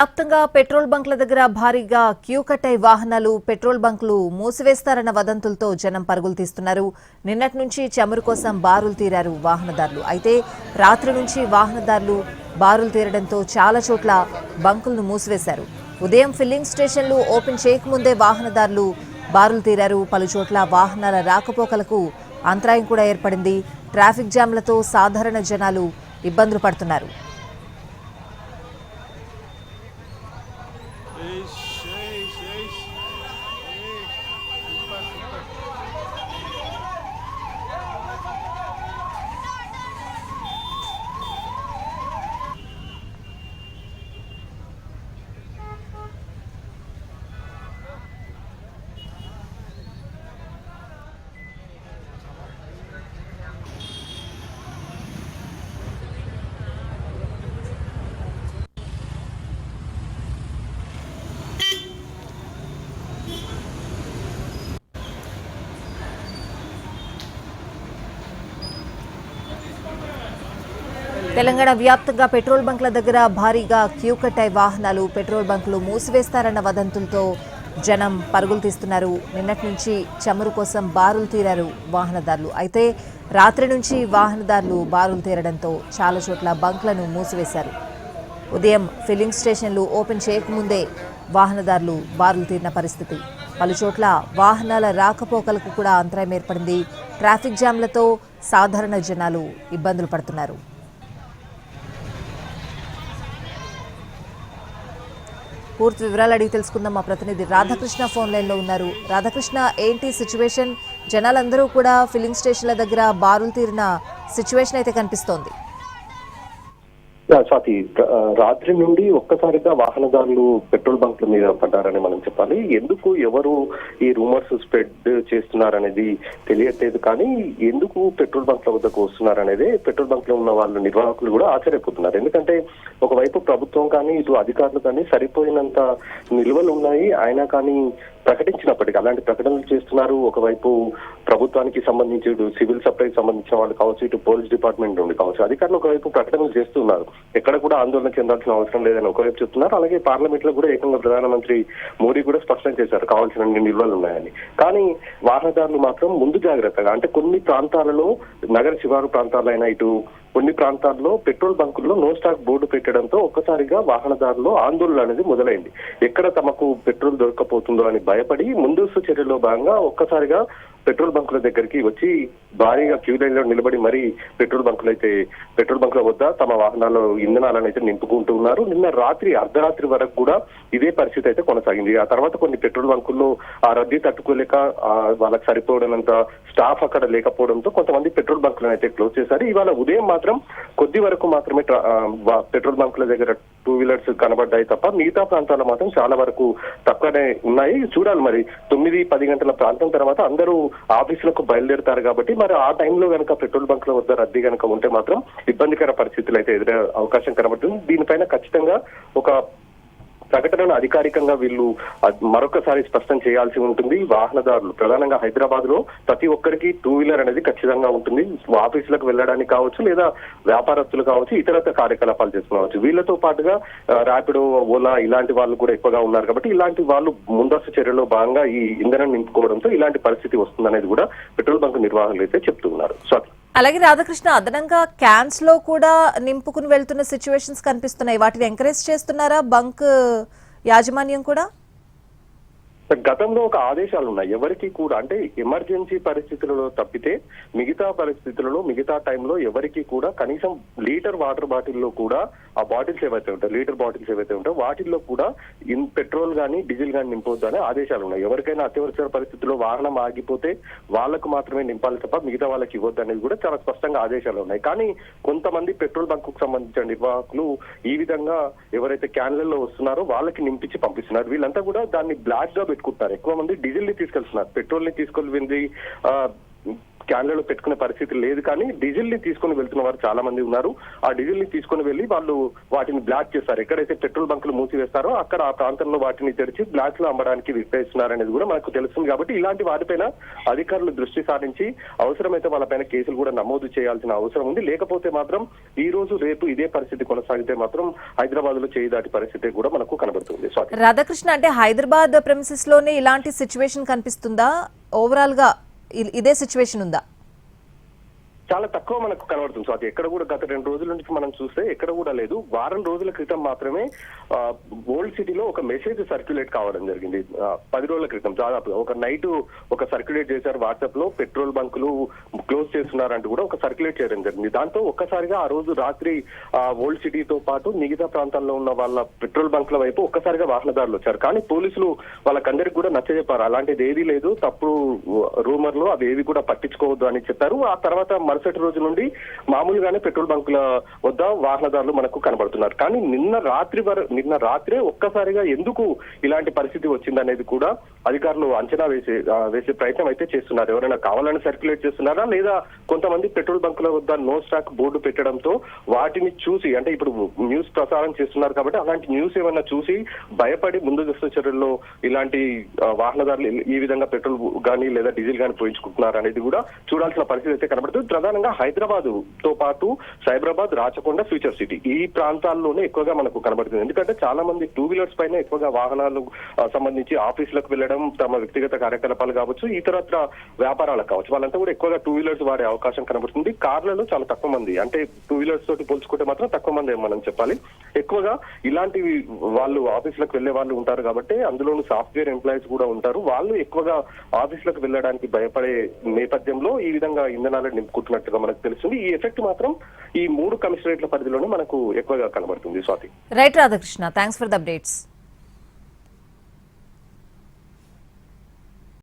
వ్యాప్తంగా పెట్రోల్ బంక్ల దగ్గర భారీగా క్యూ కట్టై వాహనాలు పెట్రోల్ బంకులు మూసివేస్తారన్న వదంతులతో జనం పరుగులు తీస్తున్నారు. నిన్నటి నుంచి చమురు కోసం బారులు తీరారు వాహనదారులు. అయితే రాత్రి నుంచి వాహనదారులు బారులు తీరడంతో చాలా చోట్ల బంకులను మూసివేశారు. ఉదయం ఫిల్లింగ్ స్టేషన్లు ఓపెన్ చేయకముందే వాహనదారులు బారులు తీరారు. పలు చోట్ల వాహనాల రాకపోకలకు అంతరాయం కూడా ఏర్పడింది. ట్రాఫిక్ జామ్లతో సాధారణ జనాలు ఇబ్బందులు పడుతున్నారు. తెలంగాణ వ్యాప్తంగా పెట్రోల్ బంక్ల దగ్గర భారీగా క్యూ కట్టై వాహనాలు పెట్రోల్ బంకులు మూసివేస్తారన్న వదంతులతో జనం పరుగులు తీస్తున్నారు. నిన్నటి నుంచి చమురు కోసం బారులు తీరారు వాహనదారులు. అయితే రాత్రి నుంచి వాహనదారులు బారులు తీరడంతో చాలా చోట్ల బంక్లను మూసివేశారు. ఉదయం ఫిల్లింగ్ స్టేషన్లు ఓపెన్ చేయకముందే వాహనదారులు బారులు తీరిన పరిస్థితి. పలు చోట్ల వాహనాల రాకపోకలకు కూడా అంతరాయం ఏర్పడింది. ట్రాఫిక్ జామ్లతో సాధారణ జనాలు ఇబ్బందులు పడుతున్నారు. పూర్తి వివరాలు అడిగి తెలుసుకుందాం. మా ప్రతినిధి రాధాకృష్ణ ఫోన్ లైన్లో ఉన్నారు. రాధాకృష్ణ, ఏంటి సిచ్యువేషన్? జనాలందరూ కూడా ఫిల్లింగ్ స్టేషన్ల దగ్గర బారులు తీరిన సిచ్యువేషన్ అయితే కనిపిస్తోంది. స్వాతి, రాత్రి నుండి ఒక్కసారిగా వాహనదారులు పెట్రోల్ బంక్ల మీద పడ్డారని మనం చెప్పాలి. ఎందుకు ఎవరు ఈ రూమర్స్ స్ప్రెడ్ చేస్తున్నారనేది తెలియట్లేదు. కానీ ఎందుకు పెట్రోల్ బంక్ల వద్దకు వస్తున్నారనేది పెట్రోల్ బంక్ లో ఉన్న వాళ్ళ నిర్వాహకులు కూడా ఆశ్చర్యపోతున్నారు. ఎందుకంటే ఒకవైపు ప్రభుత్వం కానీ ఇటు అధికారులు కానీ సరిపోయినంత నిల్వలు ఉన్నాయి, అయినా కానీ ప్రకటించినప్పటికీ అలాంటి ప్రకటనలు చేస్తున్నారు. ఒకవైపు ప్రభుత్వానికి సంబంధించి సివిల్ సప్లైకి సంబంధించిన వాళ్ళు కావచ్చు, ఇటు పోలీస్ డిపార్ట్మెంట్ నుండి కావచ్చు, అధికారులు ఒకవైపు ప్రకటనలు చేస్తున్నారు. ఎక్కడ కూడా ఆందోళన చెందాల్సిన అవసరం లేదని ఒకవైపు చెప్తున్నారు. అలాగే పార్లమెంట్ లో కూడా ఏకంగా ప్రధానమంత్రి మోడీ కూడా స్పష్టం చేశారు కావాల్సిన నిల్వలు ఉన్నాయని. కానీ వాహనదారులు మాత్రం ముందు జాగ్రత్తగా, అంటే కొన్ని ప్రాంతాలలో నగర శివారు ప్రాంతాలైన ఇటు కొన్ని ప్రాంతాల్లో పెట్రోల్ బంకుల్లో నో స్టాక్ బోర్డు పెట్టడంతో ఒక్కసారిగా వాహనదారుల్లో ఆందోళన అనేది మొదలైంది. ఎక్కడ తమకు పెట్రోల్ దొరకపోతుందో అని భయపడి ముందస్తు చర్యలో భాగంగా ఒక్కసారిగా పెట్రోల్ బంకుల దగ్గరికి వచ్చి భారీగా క్యూ లైన్ లో నిలబడి మరీ పెట్రోల్ బంకుల వద్ద తమ వాహనాల్లో ఇంధనాలను అయితే నింపుకుంటూ ఉన్నారు. నిన్న రాత్రి అర్ధరాత్రి వరకు కూడా ఇదే పరిస్థితి అయితే కొనసాగింది. ఆ తర్వాత కొన్ని పెట్రోల్ బంకుల్లో ఆ రద్దీ తట్టుకోలేక వాళ్ళకి సరిపోవడంత స్టాఫ్ అక్కడ లేకపోవడంతో కొంతమంది పెట్రోల్ బంకులను అయితే క్లోజ్ చేశారు. ఇవాళ ఉదయం మాత్రం కొద్ది వరకు మాత్రమే పెట్రోల్ బంకుల దగ్గర టూ వీలర్స్ కనబడ్డాయి తప్ప మిగతా ప్రాంతాల్లో మాత్రం చాలా వరకు తక్కువనే ఉన్నాయి. చూడాలి మరి 9-10 గంటల ప్రాంతం తర్వాత అందరూ ఆఫీసులకు బయలుదేరుతారు కాబట్టి మరి ఆ టైంలో కనుక పెట్రోల్ బంక్ల వద్ద రద్దీ కనుక ఉంటే మాత్రం ఇబ్బందికర పరిస్థితులు అయితే ఎదురయ్యే అవకాశం కనబడుతుంది. దీనిపైన ఖచ్చితంగా ఒక ప్రకటనను అధికారికంగా వీళ్ళు మరొకసారి స్పష్టం చేయాల్సి ఉంటుంది. వాహనదారులు ప్రధానంగా హైదరాబాద్ లో ప్రతి ఒక్కరికి టూ వీలర్ అనేది ఖచ్చితంగా ఉంటుంది. ఆఫీసులకు వెళ్ళడానికి కావచ్చు, లేదా వ్యాపారస్తులు కావచ్చు, ఇతరత్ర కార్యకలాపాలు చేసుకోవచ్చు. వీళ్ళతో పాటుగా ర్యాపిడో, ఓలా ఇలాంటి వాళ్ళు కూడా ఎక్కువగా ఉన్నారు కాబట్టి ఇలాంటి వాళ్ళు ముందస్తు చర్యలో భాగంగా ఈ ఇంధనం నింపుకోవడంతో ఇలాంటి పరిస్థితి వస్తుందనేది కూడా పెట్రోల్ బంక్ నిర్వాహకులు అయితే చెప్తున్నారు. అలాగే రాధాకృష్ణ, అదనంగా క్యాన్స్ లో కూడా నింపుకుని వెళ్తున్న సిచ్యువేషన్స్ కనిపిస్తున్నాయి. వాటిని ఎంకరేజ్ చేస్తున్నారా బంక్ యాజమాన్యం కూడా? గతంలో ఒక ఆదేశాలు ఉన్నాయి ఎవరికి కూడా, అంటే ఎమర్జెన్సీ పరిస్థితులలో తప్పితే మిగతా పరిస్థితులలో మిగతా టైంలో ఎవరికి కూడా కనీసం లీటర్ వాటర్ బాటిల్లో కూడా ఆ బాటిల్స్ ఏవైతే ఉంటాయి, లీటర్ బాటిల్స్ ఏవైతే ఉంటాయో వాటిల్లో కూడా పెట్రోల్ కానీ డీజిల్ కానీ నింపొద్దు అనే ఆదేశాలు ఉన్నాయి. ఎవరికైనా అత్యవసర పరిస్థితుల్లో వాహనం ఆగిపోతే వాళ్ళకు మాత్రమే నింపాలి తప్ప మిగతా వాళ్ళకి ఇవ్వద్దు అనేది కూడా చాలా స్పష్టంగా ఆదేశాలు ఉన్నాయి. కానీ కొంతమంది పెట్రోల్ బంక్ కు సంబంధించిన నిర్వాహకులు ఈ విధంగా ఎవరైతే క్యాన్లలో వస్తున్నారో వాళ్ళకి నింపించి పంపిస్తున్నారు. వీళ్ళంతా కూడా దాన్ని బ్లాక్ గా పెట్టుకుంటున్నారు. ఎక్కువ మంది డీజిల్ ని తీసుకెళ్తున్నారు, పెట్రోల్ ని తీసుకెళ్ళింది క్యాన్లలో పెట్టుకునే పరిస్థితి లేదు, కానీ డీజిల్ ని తీసుకుని వెళ్తున్న వారు చాలా మంది ఉన్నారు. ఆ డీజిల్ ని తీసుకుని వెళ్లి వాళ్ళు వాటిని బ్లాక్ చేస్తారు. ఎక్కడైతే పెట్రోల్ బంకులు మూసివేస్తారో అక్కడ ఆ ప్రాంతంలో వాటిని తెరిచి బ్లాక్ లో అమ్మడానికి విక్రయిస్తున్నారు అనేది కూడా మనకు తెలుస్తుంది. కాబట్టి ఇలాంటి వాటిపైన అధికారులు దృష్టి సారించి అవసరమైతే వాళ్ళపైన కేసులు కూడా నమోదు చేయాల్సిన అవసరం ఉంది. లేకపోతే మాత్రం ఈ రోజు రేపు ఇదే పరిస్థితి కొనసాగితే మాత్రం హైదరాబాద్ లో చేయి దాటి పరిస్థితి కూడా మనకు కనబడుతుంది. రాధాకృష్ణ, అంటే హైదరాబాద్ ప్రెమిసెస్ లోనే ఇలాంటి సిచ్యువేషన్ కనిపిస్తుందా? ఓవరాల్ గా ఇదే సిచ్యువేషన్ ఉందా? చాలా తక్కువ మనకు కనబడుతుంది. సో అది ఎక్కడ కూడా గత 2 రోజుల నుంచి మనం చూస్తే ఎక్కడ కూడా లేదు. వారం రోజుల క్రితం మాత్రమే ఓల్డ్ సిటీలో ఒక మెసేజ్ సర్క్యులేట్ కావడం జరిగింది. 10 రోజుల క్రితం దాదాపు ఒక నైట్ ఒక సర్క్యులేట్ చేశారు వాట్సాప్ లో, పెట్రోల్ బంకులు క్లోజ్ చేస్తున్నారంటూ కూడా ఒక సర్క్యులేట్ చేయడం జరిగింది. దాంతో ఒక్కసారిగా ఆ రోజు రాత్రి ఓల్డ్ సిటీతో పాటు మిగతా ప్రాంతాల్లో ఉన్న వాళ్ళ పెట్రోల్ బంకుల వైపు ఒక్కసారిగా వాహనదారులు వచ్చారు. కానీ పోలీసులు వాళ్ళకందరికి కూడా నచ్చజెప్పారు, అలాంటిది ఏదీ లేదు, తప్పుడు రూమర్లు అవి ఏవి కూడా పట్టించుకోవద్దు అని చెప్పారు. ఆ తర్వాత మరుసటి రోజు నుండి మామూలుగానే పెట్రోల్ బంకుల వద్ద వాహనదారులు మనకు కనబడుతున్నారు. కానీ నిన్న రాత్రే ఒక్కసారిగా ఎందుకు ఇలాంటి పరిస్థితి వచ్చిందనేది కూడా అధికారులు అంచనా వేసే ప్రయత్నం అయితే చేస్తున్నారు. ఎవరైనా కావాలని సర్క్యులేట్ చేస్తున్నారా, లేదా కొంతమంది పెట్రోల్ బంకుల వద్ద నో స్టాక్ బోర్డు పెట్టడంతో వాటిని చూసి, అంటే ఇప్పుడు న్యూస్ ప్రసారం చేస్తున్నారు కాబట్టి అలాంటి న్యూస్ ఏమైనా చూసి భయపడి ముందస్తు చర్యల్లో ఇలాంటి వాహనదారులు ఈ విధంగా పెట్రోల్ కానీ లేదా డీజిల్ కానీ పోయించుకుంటున్నారు అనేది కూడా చూడాల్సిన పరిస్థితి అయితే కనబడుతుంది. ప్రధానంగా హైదరాబాద్ తో పాటు సైబరాబాద్, రాచకొండ, ఫ్యూచర్ సిటీ ఈ ప్రాంతాల్లోనే ఎక్కువగా మనకు కనబడుతుంది. ఎందుకంటే చాలా మంది 2 వీలర్స్ పైన ఎక్కువగా వాహనాలు సంబంధించి ఆఫీసులకు వెళ్ళడం, తమ వ్యక్తిగత కార్యకలాపాలు కావచ్చు, ఇతరత్ర వ్యాపారాలకు కావచ్చు, వాళ్ళంతా కూడా ఎక్కువగా 2 వీలర్స్ వాడే అవకాశం కనబడుతుంది. కార్లలో చాలా తక్కువ మంది, అంటే 2 వీలర్స్ తోటి పోల్చుకుంటే మాత్రం తక్కువ మంది మనం చెప్పాలి. ఎక్కువగా ఇలాంటివి వాళ్ళు ఆఫీసులకు వెళ్లే వాళ్ళు ఉంటారు కాబట్టి, అందులోనూ సాఫ్ట్వేర్ ఎంప్లాయీస్ కూడా ఉంటారు. వాళ్ళు ఎక్కువగా ఆఫీసులకు వెళ్ళడానికి భయపడే నేపథ్యంలో ఈ విధంగా ఇంధనాలను నింపుకుంటున్నట్టుగా మనకు తెలుస్తుంది. ఈ ఎఫెక్ట్ మాత్రం ఈ 3 కమిషనరేట్ల పరిధిలోనే మనకు ఎక్కువగా కనబడుతుంది. Swathi. Right Radhakrishna, thanks for the updates.